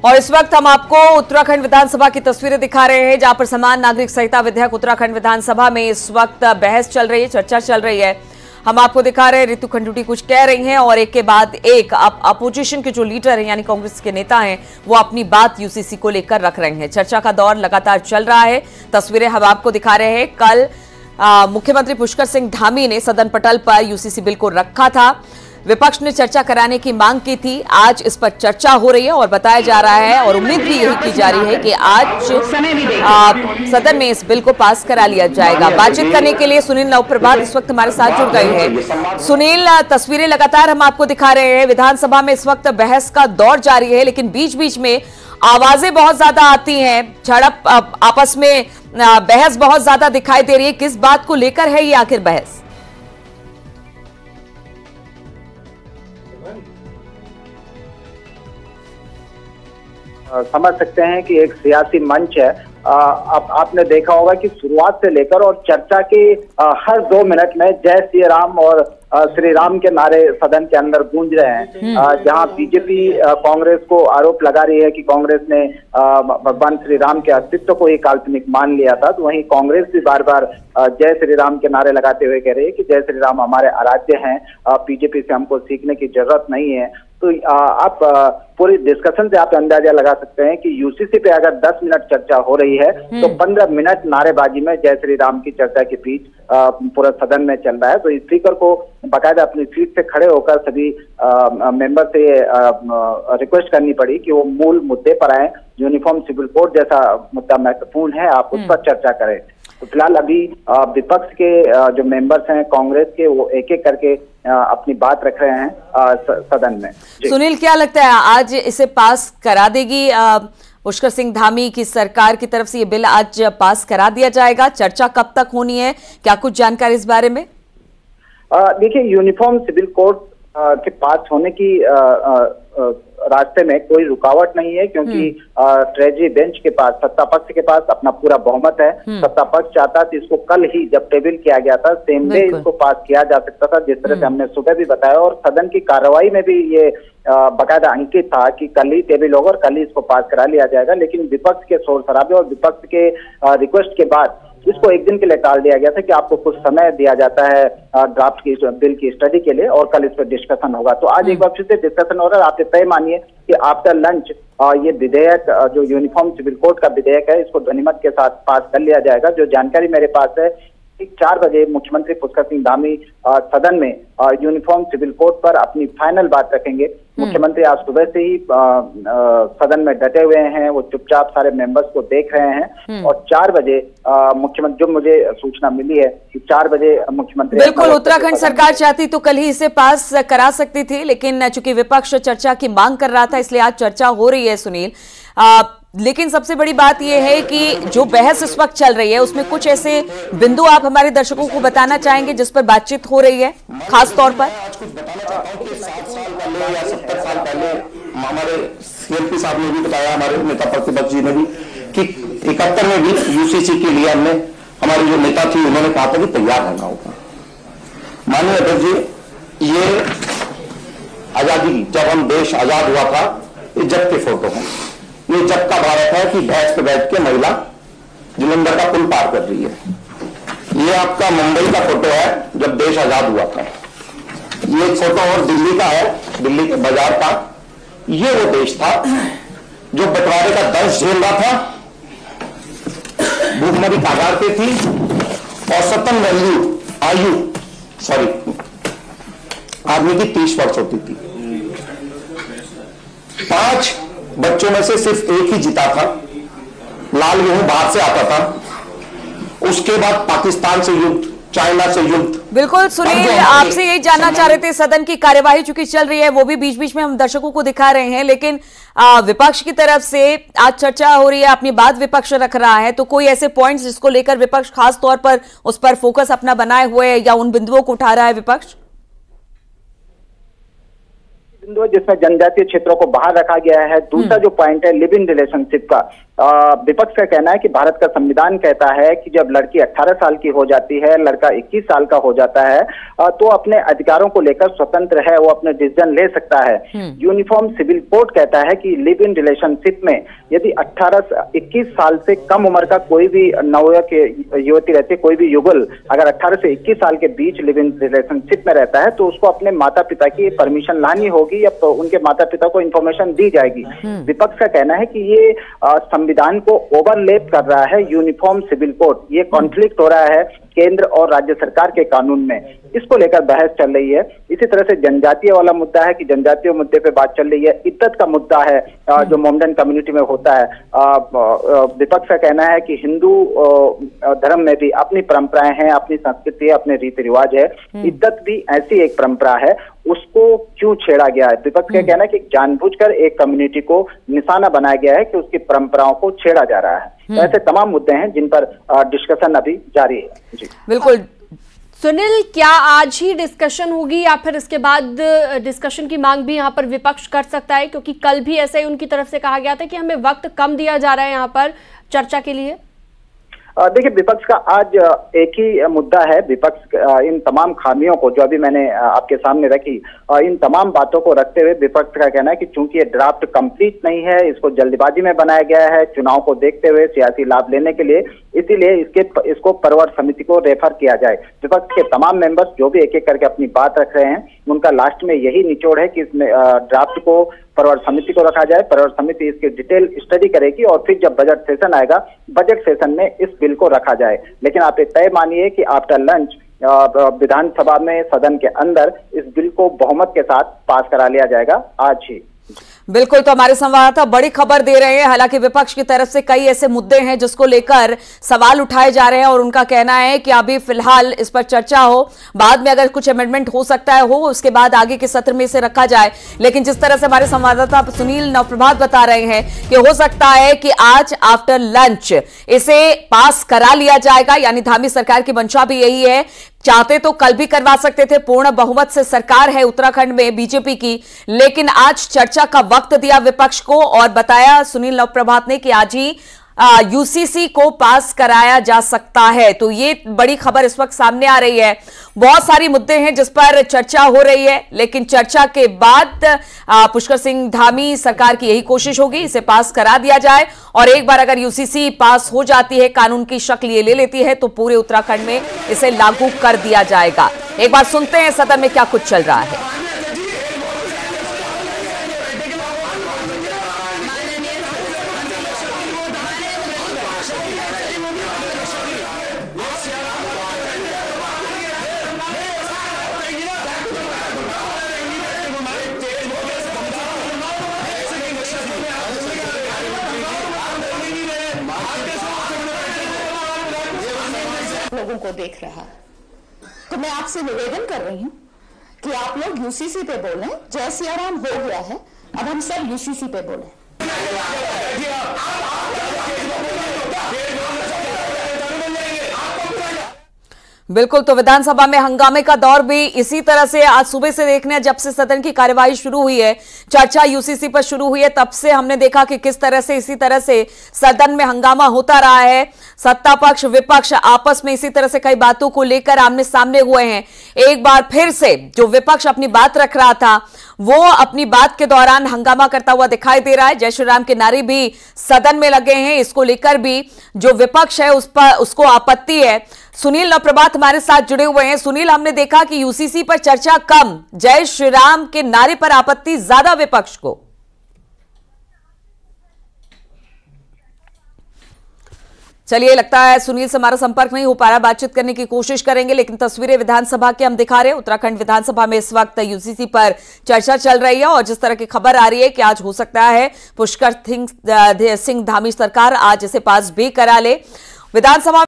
और इस वक्त हम आपको उत्तराखंड विधानसभा की तस्वीरें दिखा रहे हैं, जहां पर समान नागरिक संहिता विधेयक उत्तराखंड विधानसभा में इस वक्त बहस चल रही है, चर्चा चल रही है। हम आपको दिखा रहे हैं रितु खंडूटी कुछ कह रही हैं और एक के बाद एक अपोजिशन के जो लीडर हैं यानी कांग्रेस के नेता हैं वो अपनी बात यूसीसी को लेकर रख रहे हैं। चर्चा का दौर लगातार चल रहा है। तस्वीरें हम आपको दिखा रहे हैं। कल मुख्यमंत्री पुष्कर सिंह धामी ने सदन पटल पर यूसीसी बिल को रखा था। विपक्ष ने चर्चा कराने की मांग की थी। आज इस पर चर्चा हो रही है और बताया जा रहा है और उम्मीद भी यही की जा रही है कि आज सदन में इस बिल को पास करा लिया जाएगा। बातचीत करने के लिए सुनील नवप्रभात इस वक्त हमारे साथ जुड़ गए हैं। सुनील, तस्वीरें लगातार हम आपको दिखा रहे हैं। विधानसभा में इस वक्त बहस का दौर जारी है, लेकिन बीच बीच में आवाजें बहुत ज्यादा आती हैं, झड़प, आपस में बहस बहुत ज्यादा दिखाई दे रही है। किस बात को लेकर है ये आखिर बहस? समझ सकते हैं कि एक सियासी मंच है। आपने देखा होगा कि शुरुआत से लेकर और चर्चा के हर 2 मिनट में जय श्री राम और श्री राम के नारे सदन के अंदर गूंज रहे हैं। जहां बीजेपी कांग्रेस को आरोप लगा रही है कि कांग्रेस ने भगवान श्री राम के अस्तित्व को ही काल्पनिक मान लिया था, तो वहीं कांग्रेस भी बार बार जय श्री राम के नारे लगाते हुए कह रही है कि जय श्री राम हमारे आराध्य हैं, बीजेपी से हमको सीखने की जरूरत नहीं है। तो आप पूरी डिस्कशन से आप अंदाजा लगा सकते हैं कि यूसीसी पे अगर 10 मिनट चर्चा हो रही है तो 15 मिनट नारेबाजी में जय श्री राम की चर्चा के बीच पूरा सदन में चल रहा है। तो स्पीकर को बाकायदा अपनी सीट से खड़े होकर सभी मेंबर से रिक्वेस्ट करनी पड़ी कि वो मूल मुद्दे पर आए। यूनिफॉर्म सिविल कोड जैसा मुद्दा महत्वपूर्ण है, आप उस पर चर्चा करें। तो फिलहाल अभी विपक्ष के जो मेंबर्स हैं कांग्रेस के, वो एक एक करके अपनी बात रख रहे हैं सदन में। सुनील, क्या लगता है आज इसे पास करा देगी पुष्कर सिंह धामी की सरकार की तरफ से? ये बिल आज पास करा दिया जाएगा? चर्चा कब तक होनी है? क्या कुछ जानकारी इस बारे में? देखिए, यूनिफॉर्म सिविल कोड के पास होने की रास्ते में कोई रुकावट नहीं है, क्योंकि ट्रेजरी बेंच के पास, सत्ता पक्ष के पास अपना पूरा बहुमत है। सत्ता पक्ष चाहता तो इसको कल ही जब टेबल किया गया था सेम डे इसको पास किया जा सकता था, जिस तरह से हमने सुबह भी बताया। और सदन की कार्रवाई में भी ये बाकायदा अंकित था कि कल ही टेबल होगा और कल ही इसको पास करा लिया जाएगा। लेकिन विपक्ष के शोर शराबे और विपक्ष के रिक्वेस्ट के बाद इसको एक दिन के लिए टाल दिया गया था कि आपको कुछ समय दिया जाता है ड्राफ्ट की बिल की स्टडी के लिए और कल इस पर डिस्कशन होगा। तो आज एक बार फिर से डिस्कशन हो रहा है। आप तय मानिए कि आफ्टर लंच ये विधेयक, जो यूनिफॉर्म सिविल कोड का विधेयक है, इसको ध्वनिमत के साथ पास कर लिया जाएगा। जो जानकारी मेरे पास है, 4 बजे मुख्यमंत्री पुष्कर सिंह धामी सदन में यूनिफॉर्म सिविल कोड पर अपनी फाइनल बात रखेंगे। मुख्यमंत्री आज सुबह से ही सदन में डटे हुए हैं, वो चुपचाप सारे मेंबर्स को देख रहे हैं। और 4 बजे मुख्यमंत्री, जो मुझे सूचना मिली है कि 4 बजे मुख्यमंत्री, बिल्कुल उत्तराखंड सरकार चाहती तो कल ही इसे पास करा सकती थी, लेकिन चूंकि विपक्ष चर्चा की मांग कर रहा था इसलिए आज चर्चा हो रही है। सुनील, लेकिन सबसे बड़ी बात यह है कि जो बहस इस वक्त चल रही है उसमें कुछ ऐसे बिंदु आप हमारे दर्शकों को बताना चाहेंगे जिस पर बातचीत हो रही है खास तौर पर? 60 साल पहले या 70 साल पहले हमारे सीएलपी साहब ने भी बताया, हमारे नेता प्रतिपक्ष जी ने भी, कि 71 में भी यूसीसी के लिए हमने, हमारी जो नेता थी उन्होंने कहा था कि तैयार रहना होगा। माननीय अध्यक्ष जी, ये आजादी, जब हम देश आजाद हुआ था, ये जब के फोटो हैं। ये जब का भारत है कि भैंस पे बैठ के महिला जलंधर का पुल पार कर रही है। ये आपका मुंबई का फोटो है जब देश आजाद हुआ था। ये एक फोटो और दिल्ली का है, दिल्ली के बाजार का। ये वो देश था जो बंटवारे का दर्द झेल रहा था, भूखमरी कगार पे थी, औसतन आदमी की 30 वर्ष होती थी। 5 बच्चों में से सिर्फ एक ही जीता था। लाल गेहूं बाहर से आता था। उसके बाद पाकिस्तान से युद्ध, चाइना से युद्ध। बिल्कुल सुनील, आपसे यही जानना चाह रहे थे, सदन की कार्यवाही चूंकि चल रही है वो भी बीच बीच में हम दर्शकों को दिखा रहे हैं, लेकिन विपक्ष की तरफ से आज चर्चा हो रही है, अपनी बात विपक्ष रख रहा है, तो कोई ऐसे पॉइंट्स जिसको लेकर विपक्ष खास तौर पर उस पर फोकस अपना बनाए हुए या उन बिंदुओं को उठा रहा है विपक्ष? बिंदु जिसमें जनजातीय क्षेत्रों को बाहर रखा गया है। दूसरा जो पॉइंट है लिव इन रिलेशनशिप का, विपक्ष का कहना है कि भारत का संविधान कहता है कि जब लड़की 18 साल की हो जाती है, लड़का 21 साल का हो जाता है, तो अपने अधिकारों को लेकर स्वतंत्र है, वो अपने डिसीजन ले सकता है। यूनिफॉर्म सिविल कोड कहता है कि लिव इन रिलेशनशिप में यदि 21 साल से कम उम्र का कोई भी नवयुवक युवती रहती है, कोई भी युगल अगर 18 से 21 साल के बीच लिव इन रिलेशनशिप में रहता है, तो उसको अपने माता पिता की परमिशन लानी होगी या तो उनके माता पिता को इंफॉर्मेशन दी जाएगी। विपक्ष का कहना है कि ये संविधान को ओवरलेप कर रहा है यूनिफॉर्म सिविल कोड, ये कॉन्फ्लिक्ट हो रहा है केंद्र और राज्य सरकार के कानून में। इसको लेकर बहस चल रही है। इसी तरह से जनजातीय वाला मुद्दा है कि जनजातीय मुद्दे पे बात चल रही है। इद्दत का मुद्दा है जो मोमडन कम्युनिटी में होता है। विपक्ष का कहना है कि हिंदू धर्म में भी अपनी परंपराएं हैं, अपनी संस्कृति है, अपने रीति रिवाज है। इद्दत भी ऐसी एक परंपरा है, उसको क्यों छेड़ा गया है? विपक्ष का कहना है कि जानबूझकर एक कम्युनिटी को निशाना बनाया गया है कि उसकी परंपराओं को छेड़ा जा रहा है। तो ऐसे तमाम मुद्दे हैं जिन पर डिस्कशन अभी जारी है। जी बिल्कुल। सुनील, क्या आज ही डिस्कशन होगी या फिर इसके बाद डिस्कशन की मांग भी यहाँ पर विपक्ष कर सकता है? क्योंकि कल भी ऐसे ही उनकी तरफ से कहा गया था कि हमें वक्त कम दिया जा रहा है यहाँ पर चर्चा के लिए। देखिए, विपक्ष का आज एक ही मुद्दा है। विपक्ष इन तमाम खामियों को जो अभी मैंने आपके सामने रखी, इन तमाम बातों को रखते हुए विपक्ष का कहना है कि चूंकि ये ड्राफ्ट कंप्लीट नहीं है, इसको जल्दबाजी में बनाया गया है चुनाव को देखते हुए, सियासी लाभ लेने के लिए, इसीलिए इसको परवर समिति को रेफर किया जाए। विपक्ष के तमाम मेंबर्स जो भी एक एक करके अपनी बात रख रहे हैं, उनका लास्ट में यही निचोड़ है कि इसमें ड्राफ्ट को परवर समिति को रखा जाए। परवर समिति इसकी डिटेल स्टडी करेगी और फिर जब बजट सेशन आएगा, बजट सेशन में इस बिल को रखा जाए। लेकिन आप ये तय मानिए कि आफ्टर लंच विधानसभा में, सदन के अंदर इस बिल को बहुमत के साथ पास करा लिया जाएगा आज ही। बिल्कुल, तो हमारे संवाददाता बड़ी खबर दे रहे हैं। हालांकि विपक्ष की तरफ से कई ऐसे मुद्दे हैं जिसको लेकर सवाल उठाए जा रहे हैं और उनका कहना है कि अभी फिलहाल इस पर चर्चा हो, बाद में अगर कुछ अमेंडमेंट हो सकता है हो, उसके बाद आगे के सत्र में इसे रखा जाए। लेकिन जिस तरह से हमारे संवाददाता सुनील नवप्रभात बता रहे हैं कि हो सकता है कि आज आफ्टर लंच इसे पास करा लिया जाएगा, यानी धामी सरकार की मंशा भी यही है। चाहते तो कल भी करवा सकते थे, पूर्ण बहुमत से सरकार है उत्तराखंड में बीजेपी की, लेकिन आज चर्चा का वक्त दिया विपक्ष को और बताया सुनील नवप्रभात ने कि आज ही यूसीसी को पास कराया जा सकता है। तो ये बड़ी खबर इस वक्त सामने आ रही है। बहुत सारी मुद्दे हैं जिस पर चर्चा हो रही है, लेकिन चर्चा के बाद पुष्कर सिंह धामी सरकार की यही कोशिश होगी इसे पास करा दिया जाए। और एक बार अगर यूसीसी पास हो जाती है, कानून की शक्ल ये ले लेती है, तो पूरे उत्तराखंड में इसे लागू कर दिया जाएगा। एक बार सुनते हैं सदन में क्या कुछ चल रहा है। लोगों को देख रहा, तो मैं आपसे निवेदन कर रही हूँ कि आप लोग यूसीसी पे बोलें। जय सिया राम हो गया है, अब हम सब यूसीसी पे बोलें। बिल्कुल, तो विधानसभा में हंगामे का दौर भी इसी तरह से आज सुबह से देखने, जब से सदन की कार्यवाही शुरू हुई है, चर्चा यूसीसी पर शुरू हुई है, तब से हमने देखा कि किस तरह से इसी तरह से सदन में हंगामा होता रहा है। सत्ता पक्ष विपक्ष आपस में इसी तरह से कई बातों को लेकर आमने सामने हुए हैं। एक बार फिर से जो विपक्ष अपनी बात रख रहा था, वो अपनी बात के दौरान हंगामा करता हुआ दिखाई दे रहा है। जय श्री राम के नारे भी सदन में लगे हैं। इसको लेकर भी जो विपक्ष है उसको आपत्ति है। सुनील नवप्रभात हमारे साथ जुड़े हुए हैं। सुनील, हमने देखा कि यूसीसी पर चर्चा कम, जय श्री राम के नारे पर आपत्ति ज्यादा विपक्ष को। चलिए, लगता है सुनील से हमारा संपर्क नहीं हो पा रहा, बातचीत करने की कोशिश करेंगे, लेकिन तस्वीरें विधानसभा की हम दिखा रहे हैं। उत्तराखंड विधानसभा में इस वक्त यूसीसी पर चर्चा चल रही है और जिस तरह की खबर आ रही है कि आज हो सकता है पुष्कर सिंह धामी सरकार आज इसे पास भी करा ले। विधानसभा